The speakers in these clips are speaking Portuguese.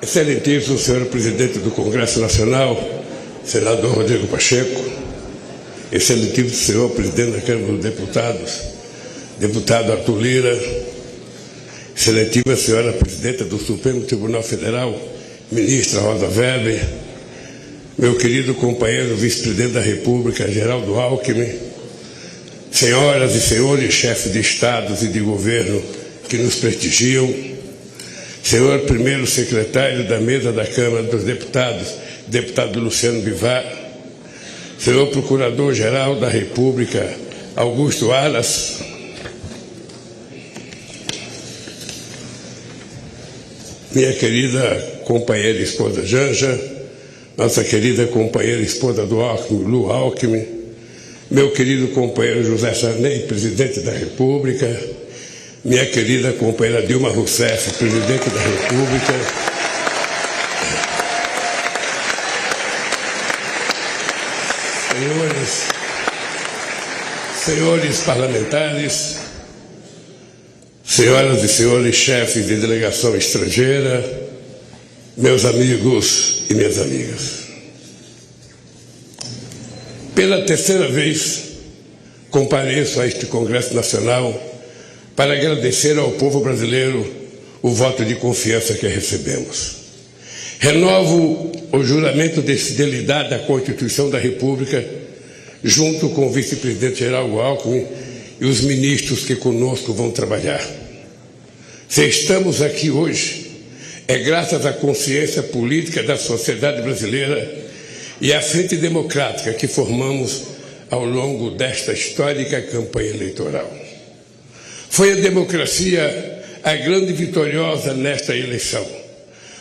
Excelentíssimo senhor presidente do Congresso Nacional, senador Rodrigo Pacheco, excelentíssimo senhor presidente da Câmara dos Deputados, deputado Arthur Lira, excelentíssima senhora presidenta do Supremo Tribunal Federal, ministra Rosa Weber, meu querido companheiro vice-presidente da República, Geraldo Alckmin, senhoras e senhores chefes de estados e de governo que nos prestigiam, senhor primeiro secretário da mesa da Câmara dos Deputados, deputado Luciano Bivar, senhor procurador-geral da República, Augusto Aras, minha querida companheira esposa Janja, nossa querida companheira esposa do Alckmin, Lu Alckmin, meu querido companheiro José Sarney, presidente da República, minha querida companheira Dilma Rousseff, presidente da República, senhores parlamentares, senhoras e senhores chefes de delegação estrangeira, meus amigos e minhas amigas. Pela terceira vez, compareço a este Congresso Nacional para agradecer ao povo brasileiro o voto de confiança que recebemos. Renovo o juramento de fidelidade à Constituição da República, junto com o vice-presidente Geraldo Alckmin e os ministros que conosco vão trabalhar. Se estamos aqui hoje, é graças à consciência política da sociedade brasileira e à frente democrática que formamos ao longo desta histórica campanha eleitoral. Foi a democracia a grande vitoriosa nesta eleição,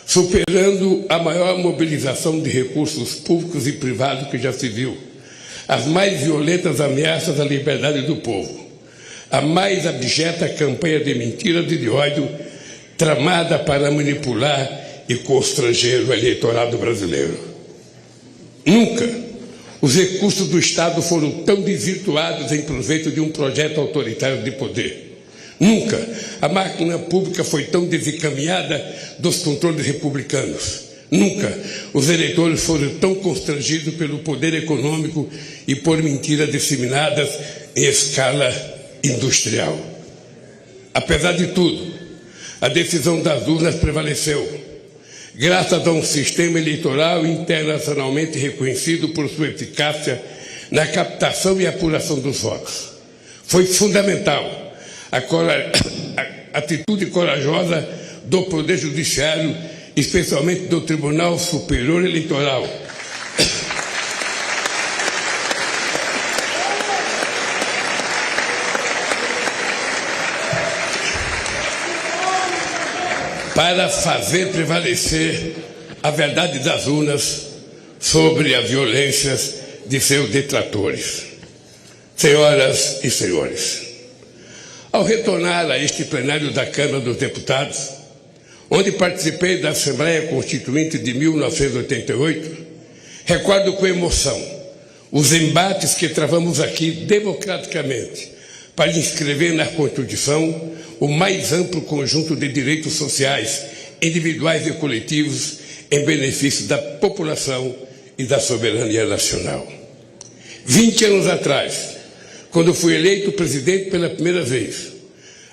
superando a maior mobilização de recursos públicos e privados que já se viu, as mais violentas ameaças à liberdade do povo, a mais abjeta campanha de mentiras e de ódio tramada para manipular e constranger o eleitorado brasileiro. Nunca os recursos do Estado foram tão desvirtuados em proveito de um projeto autoritário de poder. Nunca a máquina pública foi tão desencaminhada dos controles republicanos. Nunca os eleitores foram tão constrangidos pelo poder econômico e por mentiras disseminadas em escala industrial. Apesar de tudo, a decisão das urnas prevaleceu, graças a um sistema eleitoral internacionalmente reconhecido por sua eficácia na captação e apuração dos votos. Foi fundamental a atitude corajosa do Poder Judiciário, especialmente do Tribunal Superior Eleitoral, para fazer prevalecer a verdade das urnas sobre as violências de seus detratores. Senhoras e senhores, ao retornar a este plenário da Câmara dos Deputados, onde participei da Assembleia Constituinte de 1988, recordo com emoção os embates que travamos aqui democraticamente para inscrever na Constituição o mais amplo conjunto de direitos sociais, individuais e coletivos, em benefício da população e da soberania nacional. 20 anos atrás, quando fui eleito presidente pela primeira vez,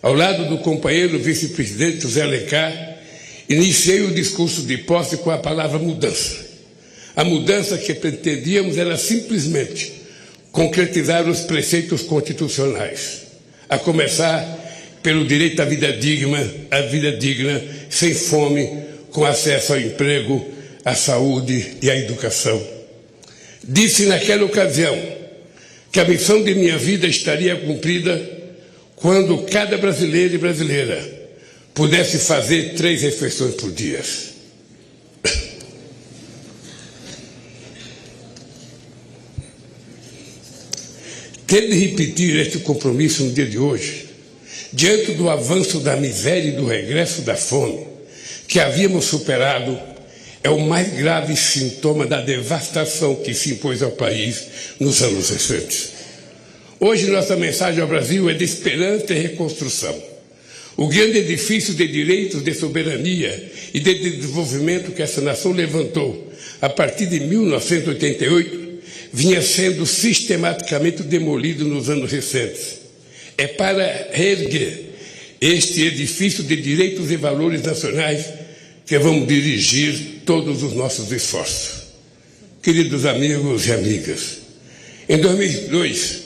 ao lado do companheiro vice-presidente José Alencar, iniciei o discurso de posse com a palavra mudança. A mudança que pretendíamos era simplesmente concretizar os preceitos constitucionais, a começar pelo direito à vida digna, sem fome, com acesso ao emprego, à saúde e à educação. Disse naquela ocasião que a missão de minha vida estaria cumprida quando cada brasileiro e brasileira pudesse fazer 3 refeições por dia. Ter de repetir este compromisso no dia de hoje, diante do avanço da miséria e do regresso da fome que havíamos superado, é o mais grave sintoma da devastação que se impôs ao país nos anos recentes. Hoje nossa mensagem ao Brasil é de esperança e reconstrução. O grande edifício de direitos, de soberania e de desenvolvimento que essa nação levantou a partir de 1988 vinha sendo sistematicamente demolido nos anos recentes. É para reerguer este edifício de direitos e valores nacionais que vamos dirigir todos os nossos esforços. Queridos amigos e amigas, em 2002,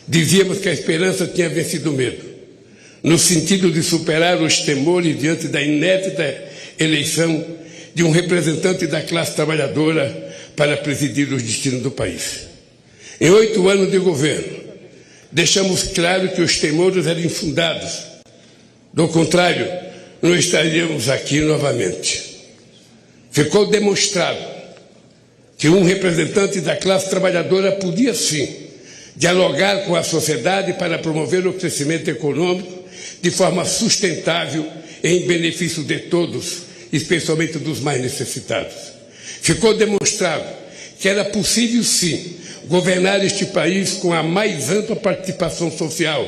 dizíamos que a esperança tinha vencido o medo, no sentido de superar os temores diante da inédita eleição de um representante da classe trabalhadora para presidir os destinos do país. Em 8 anos de governo, deixamos claro que os temores eram infundados. Do contrário, não estaríamos aqui novamente. Ficou demonstrado que um representante da classe trabalhadora podia, sim, dialogar com a sociedade para promover o crescimento econômico de forma sustentável em benefício de todos, especialmente dos mais necessitados. Ficou demonstrado que era possível, sim, governar este país com a mais ampla participação social,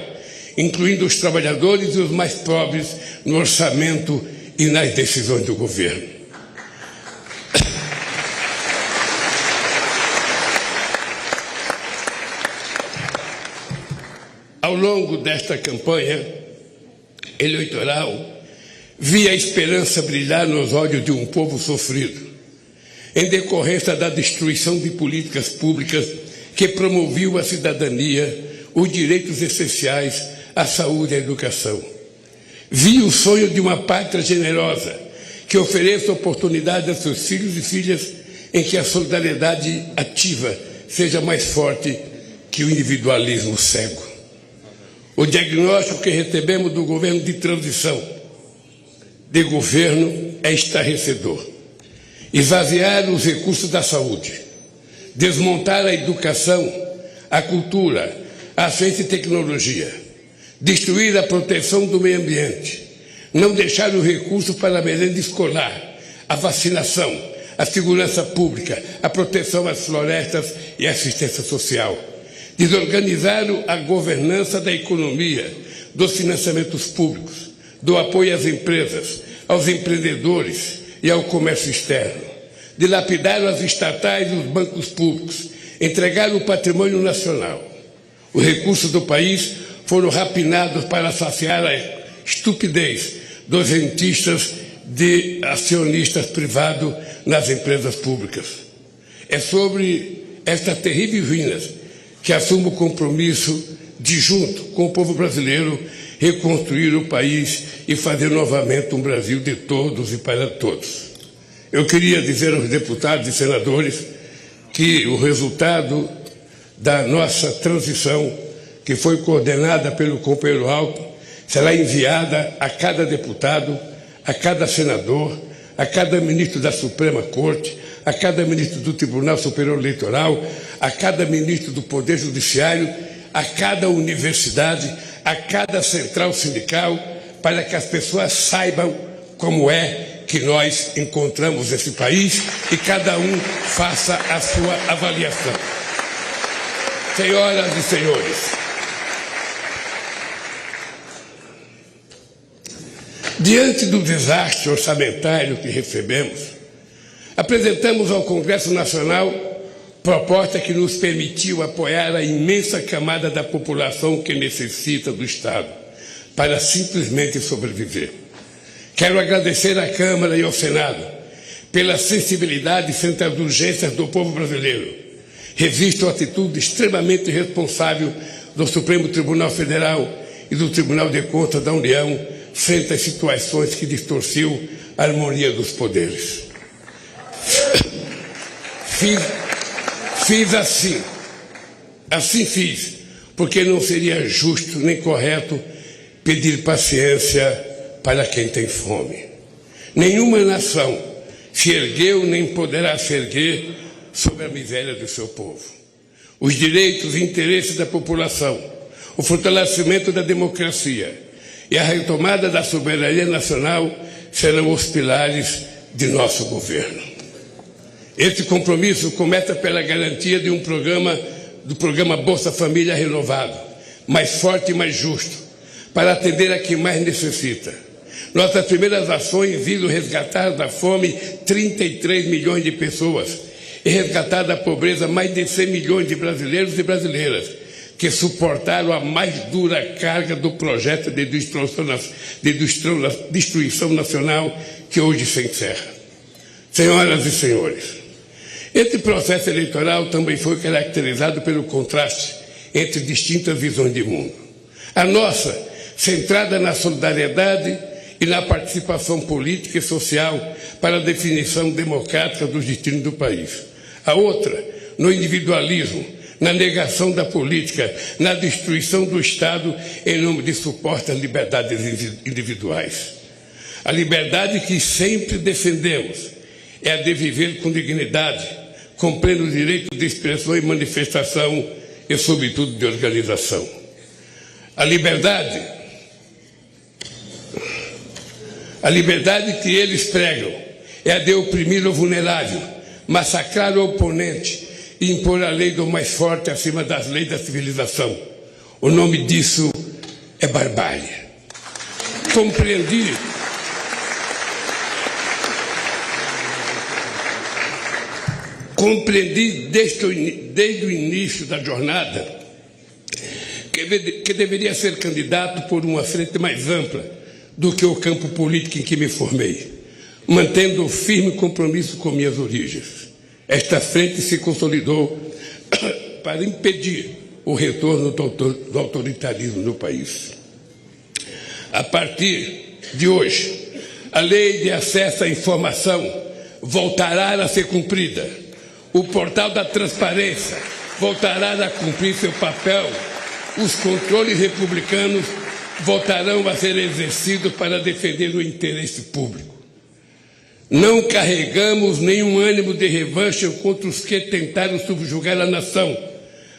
incluindo os trabalhadores e os mais pobres no orçamento e nas decisões do governo. Ao longo desta campanha eleitoral, vi a esperança brilhar nos olhos de um povo sofrido, em decorrência da destruição de políticas públicas que promoviam a cidadania, os direitos essenciais, a saúde e a educação. Vi o sonho de uma pátria generosa, que ofereça oportunidade a seus filhos e filhas em que a solidariedade ativa seja mais forte que o individualismo cego. O diagnóstico que recebemos do governo de transição de governo é estarrecedor. Esvaziar os recursos da saúde, desmontar a educação, a cultura, a ciência e tecnologia, destruir a proteção do meio ambiente, não deixar o recurso para a merenda escolar, a vacinação, a segurança pública, a proteção às florestas e a assistência social. Desorganizar a governança da economia, dos financiamentos públicos, do apoio às empresas, aos empreendedores e ao comércio externo. Dilapidar as estatais e os bancos públicos, entregar o patrimônio nacional. Os recursos do país foram rapinados para saciar a estupidez dos rentistas de acionistas privados nas empresas públicas. É sobre estas terríveis ruínas que assumo o compromisso de, junto com o povo brasileiro, reconstruir o país e fazer novamente um Brasil de todos e para todos. Eu queria dizer aos deputados e senadores que o resultado da nossa transição, que foi coordenada pelo companheiro Alckmin, será enviada a cada deputado, a cada senador, a cada ministro da Suprema Corte, a cada ministro do Tribunal Superior Eleitoral, a cada ministro do Poder Judiciário, a cada universidade, a cada central sindical, para que as pessoas saibam como é que nós encontramos esse país e cada um faça a sua avaliação. Senhoras e senhores, diante do desastre orçamentário que recebemos, apresentamos ao Congresso Nacional proposta que nos permitiu apoiar a imensa camada da população que necessita do Estado para simplesmente sobreviver. Quero agradecer à Câmara e ao Senado pela sensibilidade frente às urgências do povo brasileiro. Revisto a atitude extremamente responsável do Supremo Tribunal Federal e do Tribunal de Contas da União frente às situações que distorciam a harmonia dos poderes. Fiz assim fiz, porque não seria justo nem correto pedir paciência para quem tem fome. Nenhuma nação se ergueu nem poderá se erguer sobre a miséria do seu povo. Os direitos e interesses da população, o fortalecimento da democracia e a retomada da soberania nacional serão os pilares de nosso governo. Esse compromisso começa pela garantia de do programa Bolsa Família renovado, mais forte e mais justo, para atender a quem mais necessita. Nossas primeiras ações visam resgatar da fome 33 milhões de pessoas e resgatar da pobreza mais de 100 milhões de brasileiros e brasileiras que suportaram a mais dura carga do projeto de destruição nacional que hoje se encerra. Senhoras e senhores, esse processo eleitoral também foi caracterizado pelo contraste entre distintas visões de mundo. A nossa, centrada na solidariedade e na participação política e social para a definição democrática dos destinos do país. A outra, no individualismo, na negação da política, na destruição do Estado em nome de supostas liberdades individuais. A liberdade que sempre defendemos é a de viver com dignidade, com pleno direito de expressão e manifestação e, sobretudo, de organização. A liberdade que eles pregam é a de oprimir o vulnerável, massacrar o oponente e impor a lei do mais forte acima das leis da civilização. O nome disso é barbárie. Compreendi desde o início da jornada que deveria ser candidato por uma frente mais ampla do que o campo político em que me formei, mantendo o firme compromisso com minhas origens. Esta frente se consolidou para impedir o retorno do autoritarismo no país. A partir de hoje, a lei de acesso à informação voltará a ser cumprida. O portal da transparência voltará a cumprir seu papel. Os controles republicanos voltarão a ser exercidos para defender o interesse público. Não carregamos nenhum ânimo de revanche contra os que tentaram subjugar a nação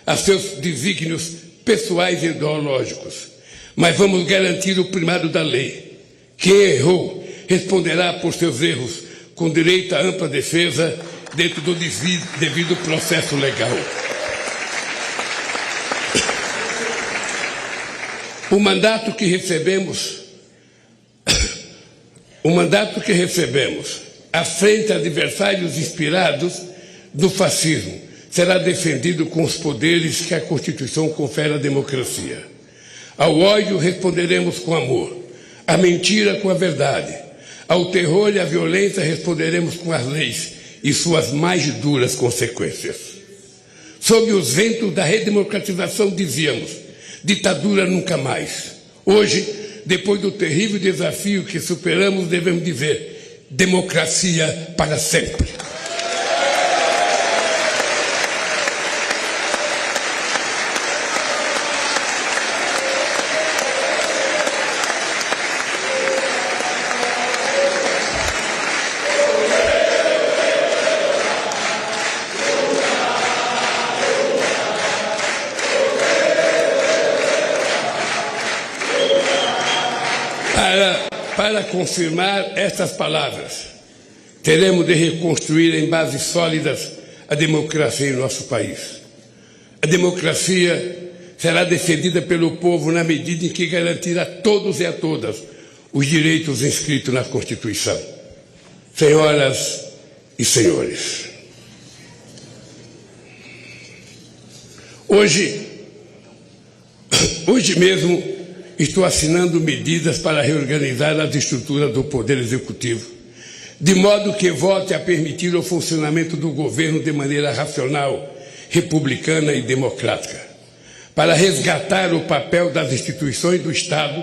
a seus desígnios pessoais e ideológicos, mas vamos garantir o primário da lei. Quem errou responderá por seus erros com direito à ampla defesa dentro do devido processo legal. O mandato que recebemos à frente a adversários inspirados do fascismo será defendido com os poderes que a Constituição confere à democracia. Ao ódio responderemos com amor, à mentira com a verdade, ao terror e à violência responderemos com as leis e suas mais duras consequências. Sob os ventos da redemocratização dizíamos: ditadura nunca mais. Hoje, depois do terrível desafio que superamos, devemos dizer: democracia para sempre. Para confirmar estas palavras, teremos de reconstruir em bases sólidas a democracia em nosso país. A democracia será defendida pelo povo na medida em que garantir a todos e a todas os direitos inscritos na Constituição. Senhoras e senhores, hoje mesmo estou assinando medidas para reorganizar as estruturas do Poder Executivo, de modo que volte a permitir o funcionamento do governo de maneira racional, republicana e democrática, para resgatar o papel das instituições do Estado,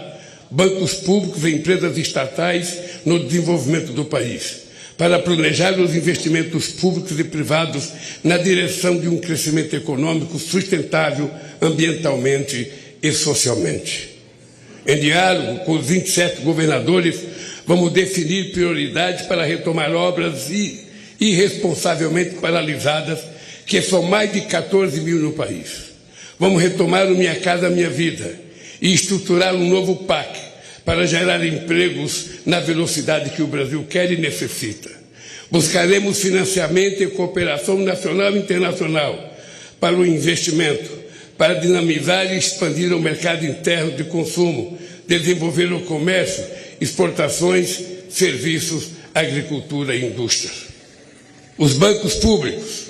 bancos públicos e empresas estatais no desenvolvimento do país, para planejar os investimentos públicos e privados na direção de um crescimento econômico sustentável ambientalmente e socialmente. Em diálogo com os 27 governadores, vamos definir prioridades para retomar obras irresponsavelmente paralisadas, que são mais de 14 mil no país. Vamos retomar o Minha Casa Minha Vida e estruturar um novo PAC para gerar empregos na velocidade que o Brasil quer e necessita. Buscaremos financiamento e cooperação nacional e internacional para o investimento, para dinamizar e expandir o mercado interno de consumo, desenvolver o comércio, exportações, serviços, agricultura e indústria. Os bancos públicos,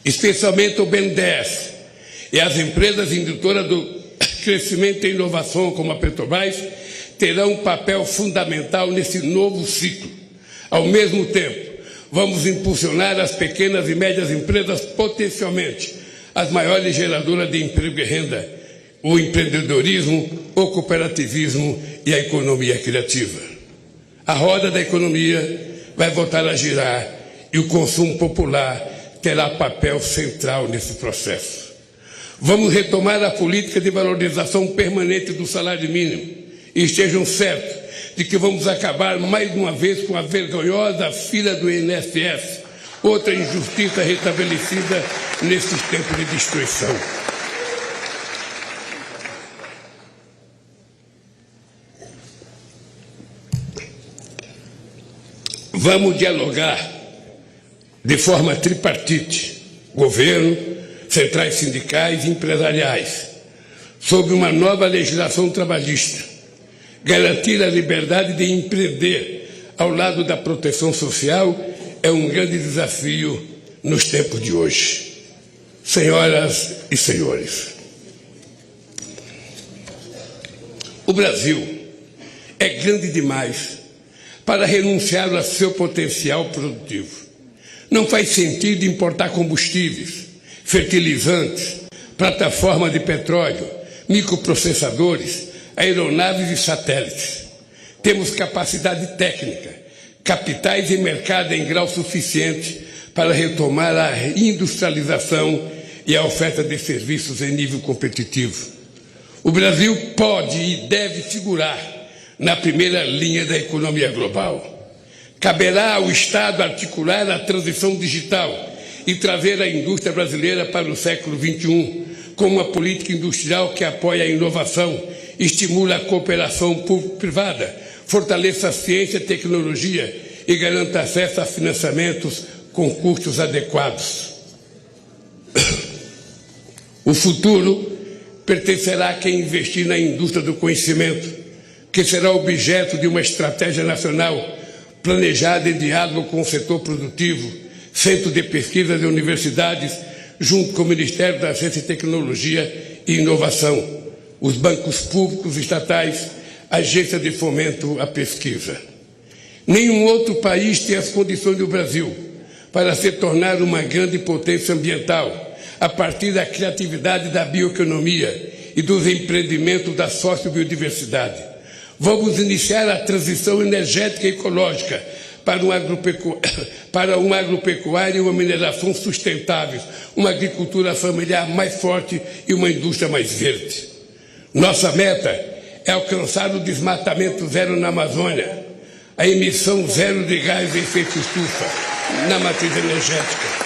especialmente o BNDES, e as empresas indutoras do crescimento e inovação, como a Petrobras, terão um papel fundamental nesse novo ciclo. Ao mesmo tempo, vamos impulsionar as pequenas e médias empresas, potencialmente as maiores geradoras de emprego e renda, o empreendedorismo, o cooperativismo e a economia criativa. A roda da economia vai voltar a girar e o consumo popular terá papel central nesse processo. Vamos retomar a política de valorização permanente do salário mínimo e estejam certos de que vamos acabar mais uma vez com a vergonhosa fila do INSS, outra injustiça restabelecida nesses tempos de destruição. Vamos dialogar de forma tripartite, governo, centrais sindicais e empresariais, sobre uma nova legislação trabalhista, garantir a liberdade de empreender ao lado da proteção social é um grande desafio nos tempos de hoje. Senhoras e senhores, o Brasil é grande demais para renunciar ao seu potencial produtivo. Não faz sentido importar combustíveis, fertilizantes, plataformas de petróleo, microprocessadores, aeronaves e satélites. Temos capacidade técnica, capitais e mercado em grau suficiente para retomar a industrialização e a oferta de serviços em nível competitivo. O Brasil pode e deve figurar na primeira linha da economia global. Caberá ao Estado articular a transição digital e trazer a indústria brasileira para o século XXI, com uma política industrial que apoia a inovação, estimula a cooperação público-privada, fortaleça a ciência e tecnologia e garanta acesso a financiamentos com custos adequados. O futuro pertencerá a quem investir na indústria do conhecimento, que será objeto de uma estratégia nacional planejada em diálogo com o setor produtivo, centro de pesquisas e universidades, junto com o Ministério da Ciência e Tecnologia e Inovação, os bancos públicos estatais, agência de fomento à pesquisa. Nenhum outro país tem as condições do Brasil para se tornar uma grande potência ambiental, a partir da criatividade da bioeconomia e dos empreendimentos da sociobiodiversidade. Vamos iniciar a transição energética e ecológica para uma agropecuária e uma mineração sustentáveis, uma agricultura familiar mais forte e uma indústria mais verde. Nossa meta é alcançar o desmatamento zero na Amazônia, a emissão zero de gás de efeito estufa na matriz energética.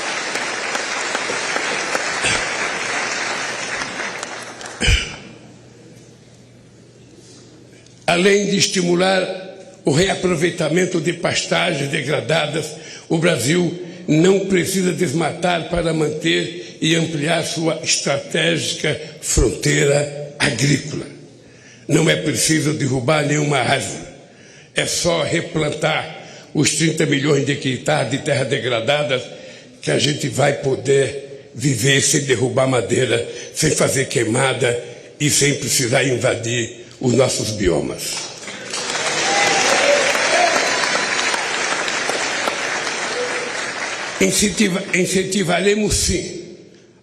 Além de estimular o reaproveitamento de pastagens degradadas, o Brasil não precisa desmatar para manter e ampliar sua estratégica fronteira agrícola. Não é preciso derrubar nenhuma árvore. É só replantar os 30 milhões de hectares de terras degradadas que a gente vai poder viver sem derrubar madeira, sem fazer queimada e sem precisar invadir os nossos biomas. Incentivaremos, sim,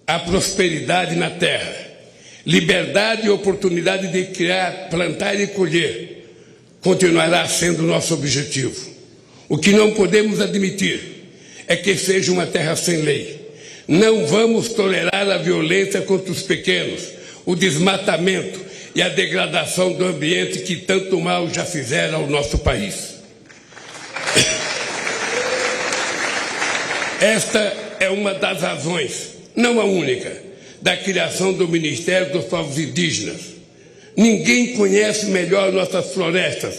a prosperidade na terra, liberdade e oportunidade de criar, plantar e colher, continuará sendo nosso objetivo. O que não podemos admitir é que seja uma terra sem lei. Não vamos tolerar a violência contra os pequenos, o desmatamento e a degradação do ambiente que tanto mal já fizeram ao nosso país. Esta é uma das razões, não a única, da criação do Ministério dos Povos Indígenas. Ninguém conhece melhor nossas florestas,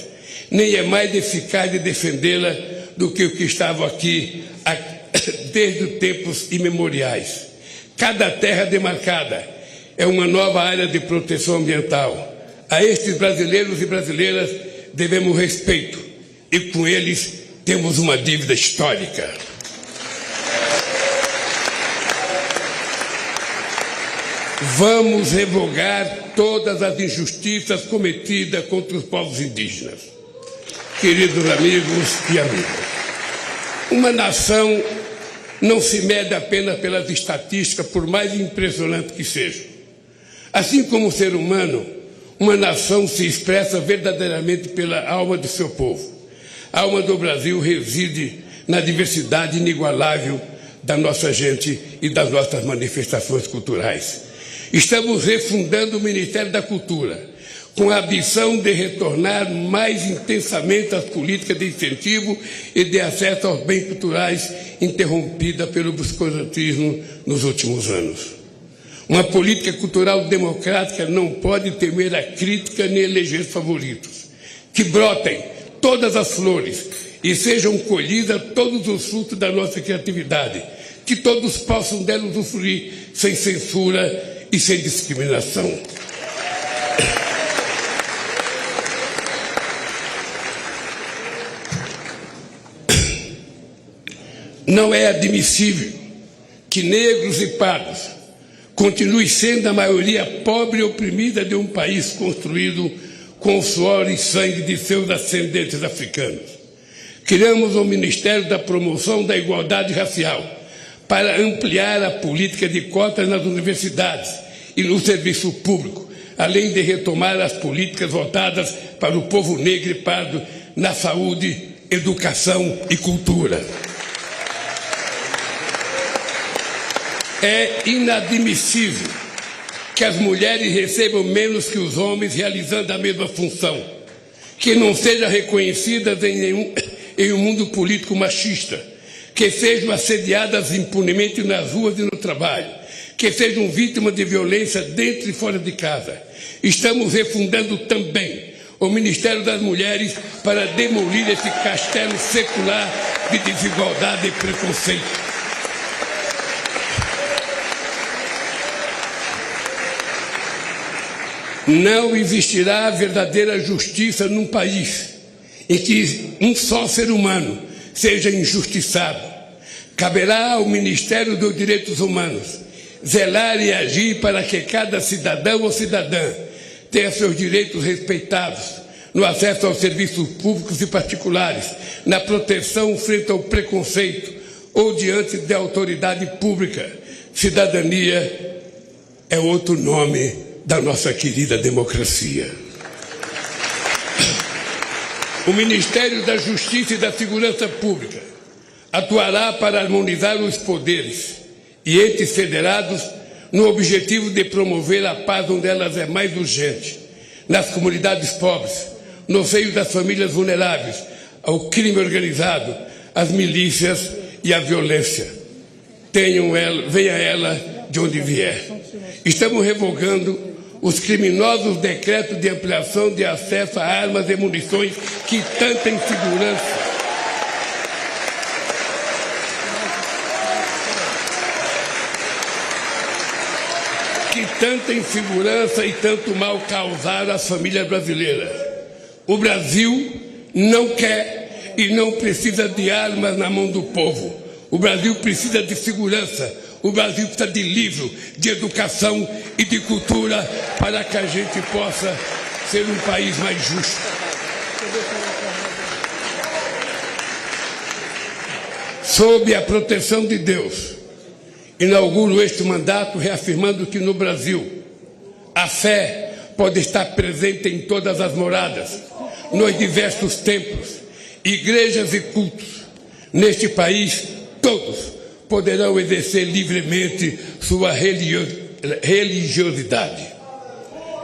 nem é mais eficaz de defendê-la do que o que estava aqui desde tempos imemoriais. Cada terra demarcada é uma nova área de proteção ambiental. A estes brasileiros e brasileiras devemos respeito e com eles temos uma dívida histórica. Vamos revogar todas as injustiças cometidas contra os povos indígenas. Queridos amigos e amigas, uma nação não se mede apenas pelas estatísticas, por mais impressionante que seja. Assim como o ser humano, uma nação se expressa verdadeiramente pela alma do seu povo. A alma do Brasil reside na diversidade inigualável da nossa gente e das nossas manifestações culturais. Estamos refundando o Ministério da Cultura, com a ambição de retornar mais intensamente às políticas de incentivo e de acesso aos bens culturais interrompida pelo obscurantismo nos últimos anos. Uma política cultural democrática não pode temer a crítica nem eleger favoritos. Que brotem todas as flores e sejam colhidas todos os frutos da nossa criatividade. Que todos possam dela usufruir sem censura e sem discriminação. Não é admissível que negros e pardos continuem sendo a maioria pobre e oprimida de um país construído com o suor e sangue de seus ascendentes africanos. Criamos o Ministério da Promoção da Igualdade Racial para ampliar a política de cotas nas universidades e no serviço público, além de retomar as políticas voltadas para o povo negro e pardo na saúde, educação e cultura. É inadmissível que as mulheres recebam menos que os homens realizando a mesma função, que não sejam reconhecidas em um mundo político machista, que sejam assediadas impunemente nas ruas e no trabalho, que sejam vítimas de violência dentro e fora de casa. Estamos refundando também o Ministério das Mulheres para demolir esse castelo secular de desigualdade e preconceito. Não existirá verdadeira justiça num país em que um só ser humano seja injustiçado. Caberá ao Ministério dos Direitos Humanos zelar e agir para que cada cidadão ou cidadã tenha seus direitos respeitados no acesso aos serviços públicos e particulares, na proteção frente ao preconceito ou diante da autoridade pública. Cidadania é outro nome da nossa querida democracia. O Ministério da Justiça e da Segurança Pública atuará para harmonizar os poderes e entes federados no objetivo de promover a paz onde elas é mais urgente, nas comunidades pobres, no seio das famílias vulneráveis, ao crime organizado, às milícias e à violência. Venha ela de onde vier. Estamos revogando os criminosos decretos de ampliação de acesso a armas e munições que tanta insegurança e tanto mal causaram às famílias brasileiras. O Brasil não quer e não precisa de armas na mão do povo. O Brasil precisa de segurança. O Brasil precisa de livro, de educação e de cultura para que a gente possa ser um país mais justo. Sob a proteção de Deus, inauguro este mandato reafirmando que no Brasil a fé pode estar presente em todas as moradas, nos diversos templos, igrejas e cultos. Neste país, todos poderão exercer livremente sua religiosidade.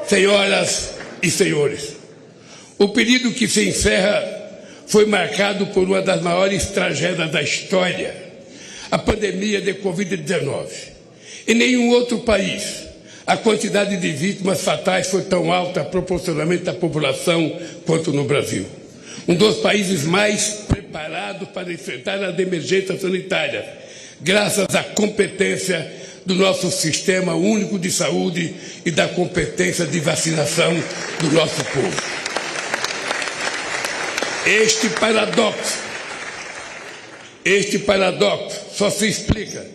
Senhoras e senhores, o período que se encerra foi marcado por uma das maiores tragédias da história, a pandemia de Covid-19. Em nenhum outro país a quantidade de vítimas fatais foi tão alta proporcionalmente à população quanto no Brasil. Um dos países mais preparados para enfrentar as emergências sanitárias, graças à competência do nosso sistema único de saúde e da competência de vacinação do nosso povo. Este paradoxo só se explica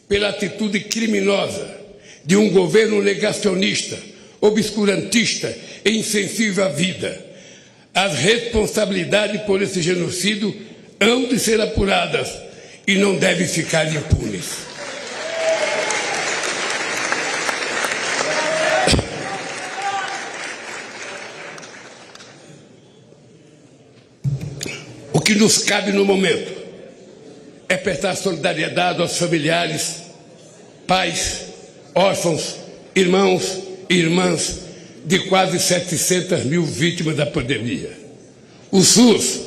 pela atitude criminosa de um governo negacionista, obscurantista e insensível à vida. As responsabilidades por esse genocídio hão de ser apuradas e não devem ficar impunes. O que nos cabe no momento é prestar solidariedade aos familiares, pais, órfãos, irmãos e irmãs de quase 700 mil vítimas da pandemia. O SUS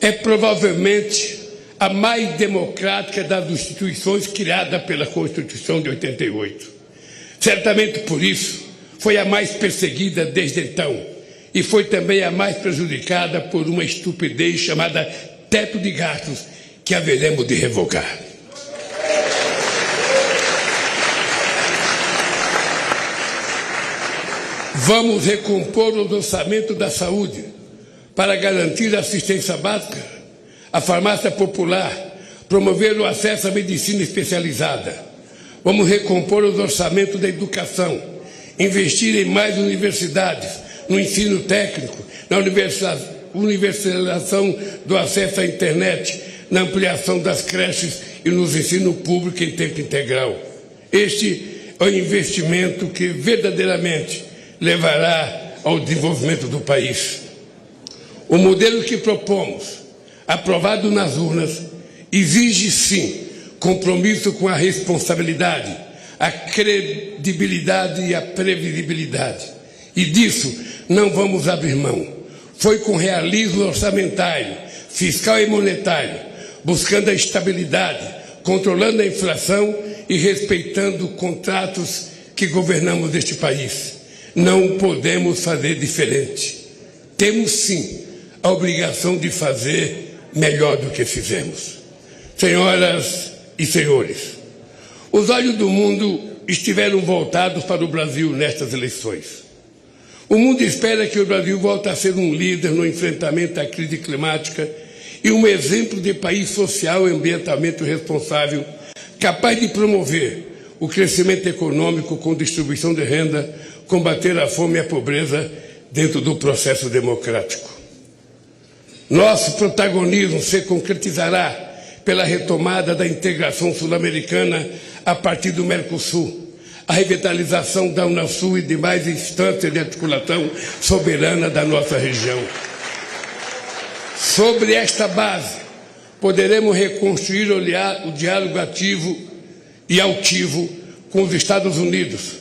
é provavelmente a mais democrática das instituições criada pela Constituição de 88. Certamente por isso foi a mais perseguida desde então e foi também a mais prejudicada por uma estupidez chamada teto de gastos que haveremos de revogar. Vamos recompor os orçamentos da saúde para garantir a assistência básica, a farmácia popular, promover o acesso à medicina especializada. Vamos recompor os orçamentos da educação, investir em mais universidades, no ensino técnico, na universalização do acesso à internet, na ampliação das creches e nos ensino público em tempo integral. Este é o investimento que verdadeiramente levará ao desenvolvimento do país. O modelo que propomos, aprovado nas urnas, exige sim compromisso com a responsabilidade, a credibilidade e a previsibilidade. E disso não vamos abrir mão. Foi com realismo orçamentário, fiscal e monetário, buscando a estabilidade, controlando a inflação e respeitando contratos que governamos este país. Não podemos fazer diferente. Temos sim a obrigação de fazer melhor do que fizemos. Senhoras e senhores, os olhos do mundo estiveram voltados para o Brasil nestas eleições. O mundo espera que o Brasil volte a ser um líder no enfrentamento à crise climática e um exemplo de país social e ambientalmente responsável, capaz de promover o crescimento econômico com distribuição de renda, combater a fome e a pobreza dentro do processo democrático. Nosso protagonismo se concretizará pela retomada da integração sul-americana a partir do Mercosul, a revitalização da Unasul e demais instâncias de articulação soberana da nossa região. Sobre esta base, poderemos reconstruir o diálogo ativo e altivo com os Estados Unidos,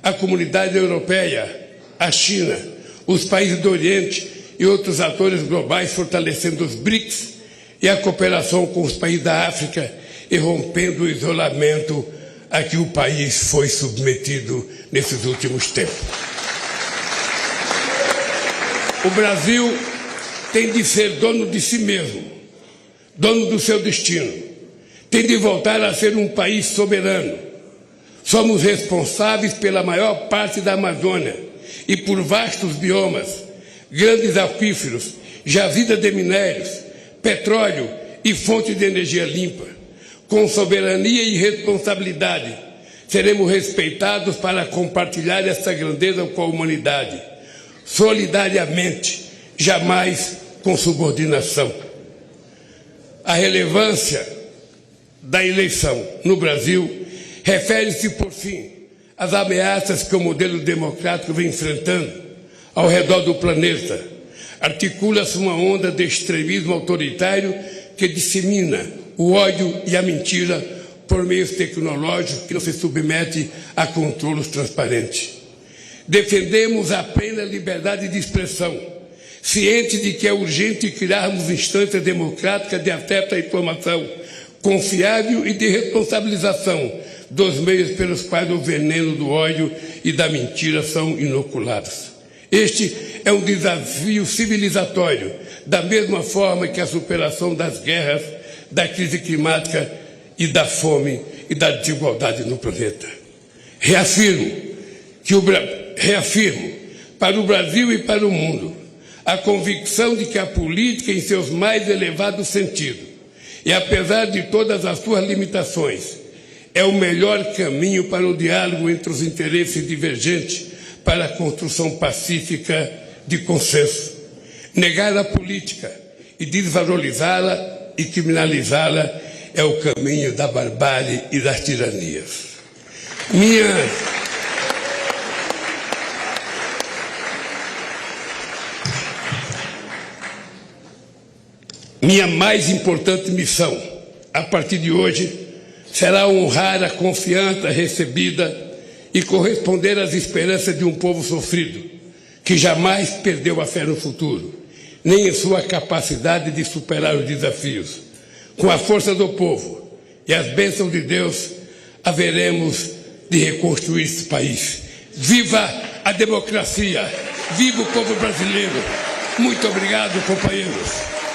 a comunidade europeia, a China, os países do Oriente e outros atores globais, fortalecendo os BRICS e a cooperação com os países da África e rompendo o isolamento a que o país foi submetido nesses últimos tempos. O Brasil tem de ser dono de si mesmo, dono do seu destino. Tem de voltar a ser um país soberano. Somos responsáveis pela maior parte da Amazônia e por vastos biomas, grandes aquíferos, jazida de minérios, petróleo e fonte de energia limpa. Com soberania e responsabilidade, seremos respeitados para compartilhar essa grandeza com a humanidade, solidariamente, jamais com subordinação. A relevância da eleição no Brasil refere-se, por fim, às ameaças que o modelo democrático vem enfrentando ao redor do planeta. Articula-se uma onda de extremismo autoritário que dissemina o ódio e a mentira por meios tecnológicos que não se submete a controles transparentes. Defendemos a plena liberdade de expressão, cientes de que é urgente criarmos instâncias democráticas de acesso à informação confiável e de responsabilização dos meios pelos quais o veneno do ódio e da mentira são inoculados. Este é um desafio civilizatório, da mesma forma que a superação das guerras, da crise climática e da fome e da desigualdade no planeta. Reafirmo para o Brasil e para o mundo a convicção de que a política, em seus mais elevados sentidos, e apesar de todas as suas limitações, é o melhor caminho para o diálogo entre os interesses divergentes para a construção pacífica de consenso. Negar a política e desvalorizá-la e criminalizá-la é o caminho da barbárie e das tiranias. Minha mais importante missão, a partir de hoje, será honrar a confiança recebida e corresponder às esperanças de um povo sofrido, que jamais perdeu a fé no futuro, nem em sua capacidade de superar os desafios. Com a força do povo e as bênçãos de Deus, haveremos de reconstruir esse país. Viva a democracia! Viva o povo brasileiro! Muito obrigado, companheiros!